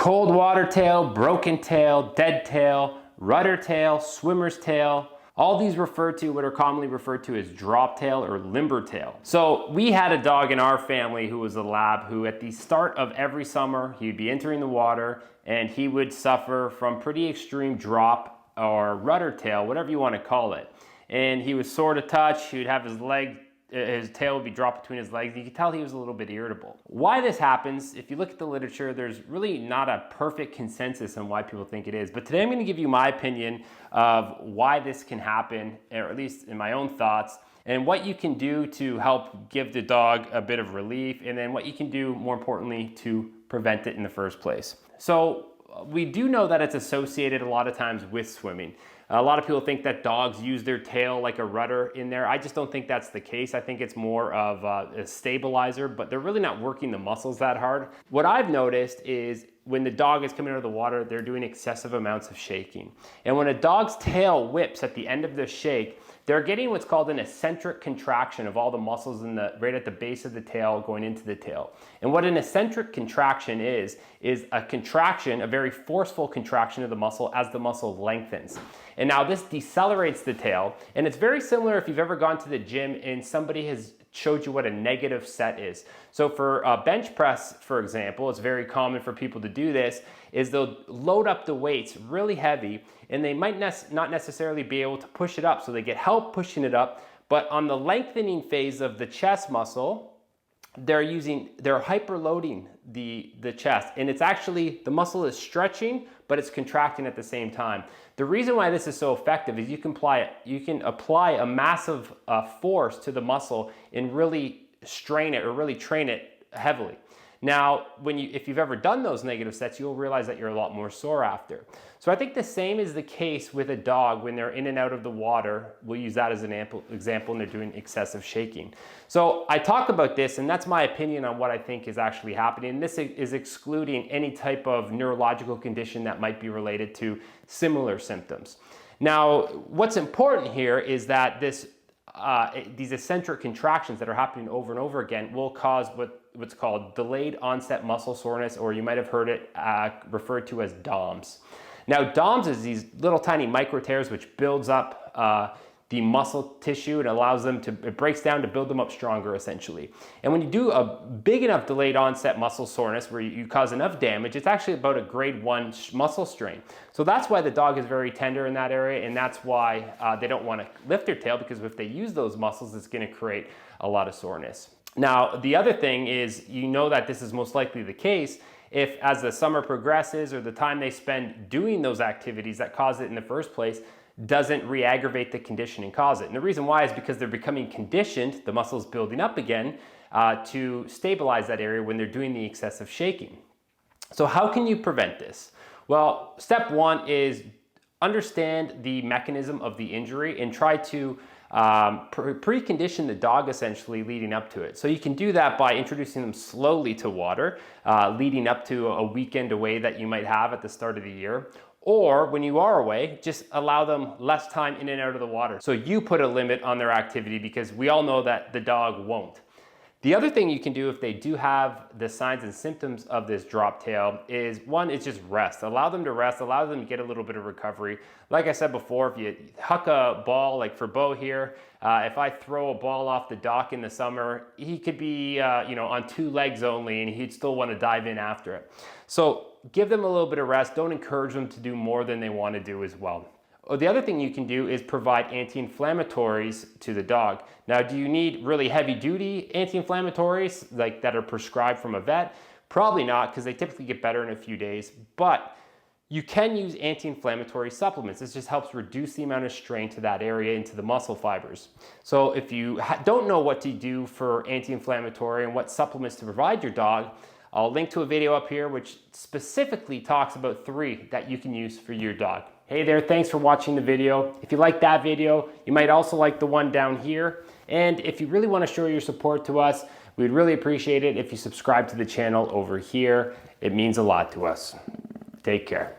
Cold water tail, broken tail, dead tail, rudder tail, swimmer's tail. All these refer to what are commonly referred to as drop tail or limber tail. So we had a dog in our family who was a lab who at the start of every summer, he'd be entering the water and he would suffer from pretty extreme drop or rudder tail, whatever you want to call it. And he was sore to touch, he would have his tail would be dropped between his legs. You could tell he was a little bit irritable. Why this happens, if you look at the literature, there's really not a perfect consensus on why people think it is. But today I'm going to give you my opinion of why this can happen, or at least in my own thoughts, and what you can do to help give the dog a bit of relief, and then what you can do, more importantly, to prevent it in the first place. So we do know that it's associated a lot of times with swimming. A lot of people think that dogs use their tail like a rudder in there. I just don't think that's the case. I think it's more of a stabilizer, but they're really not working the muscles that hard. What I've noticed is when the dog is coming out of the water, they're doing excessive amounts of shaking. And when a dog's tail whips at the end of the shake, they're getting what's called an eccentric contraction of all the muscles right at the base of the tail going into the tail. And what an eccentric contraction is a contraction, a very forceful contraction of the muscle as the muscle lengthens. And now this decelerates the tail, and it's very similar if you've ever gone to the gym and somebody has showed you what a negative set is. So for a bench press, for example, it's very common for people to do this, is they'll load up the weights really heavy and they might not necessarily be able to push it up. So they get help pushing it up, but on the lengthening phase of the chest muscle, they're hyperloading the chest, and it's actually, the muscle is stretching, but it's contracting at the same time. The reason why this is so effective is you can apply a massive force to the muscle and really strain it or really train it heavily. Now, if you've ever done those negative sets, you'll realize that you're a lot more sore after. So I think the same is the case with a dog when they're in and out of the water. We'll use that as an example when they're doing excessive shaking. So I talk about this, and that's my opinion on what I think is actually happening. And this is excluding any type of neurological condition that might be related to similar symptoms. Now, what's important here is that these eccentric contractions that are happening over and over again will cause what's called delayed onset muscle soreness, or you might have heard it referred to as DOMS. Now, DOMS is these little tiny micro tears which builds up the muscle tissue and allows them to, it breaks down to build them up stronger essentially. And when you do a big enough delayed onset muscle soreness where you cause enough damage, it's actually about a grade 1 muscle strain. So that's why the dog is very tender in that area, and that's why they don't want to lift their tail, because if they use those muscles, it's going to create a lot of soreness. Now, the other thing is, you know that this is most likely the case if, as the summer progresses or the time they spend doing those activities that cause it in the first place, doesn't re-aggravate the condition and cause it. And the reason why is because they're becoming conditioned, the muscle's building up again, to stabilize that area when they're doing the excessive shaking. So how can you prevent this? Well, step one is understand the mechanism of the injury and try to precondition the dog essentially leading up to it. So you can do that by introducing them slowly to water, leading up to a weekend away that you might have at the start of the year. Or when you are away, just allow them less time in and out of the water. So you put a limit on their activity, because we all know that the dog won't. The other thing you can do if they do have the signs and symptoms of this drop tail is, one, is just rest. Allow them to rest, allow them to get a little bit of recovery. Like I said before, if you huck a ball, like for Bo here, if I throw a ball off the dock in the summer, he could be on 2 legs only, and he'd still want to dive in after it. So give them a little bit of rest. Don't encourage them to do more than they want to do as well. The other thing you can do is provide anti-inflammatories to the dog. Now, do you need really heavy-duty anti-inflammatories like that are prescribed from a vet? Probably not, because they typically get better in a few days, but you can use anti-inflammatory supplements. This just helps reduce the amount of strain to that area into the muscle fibers. So if you don't know what to do for anti-inflammatory and what supplements to provide your dog, I'll link to a video up here which specifically talks about 3 that you can use for your dog. Hey there, thanks for watching the video. If you like that video, you might also like the one down here. And if you really want to show your support to us, we'd really appreciate it if you subscribe to the channel over here. It means a lot to us. Take care.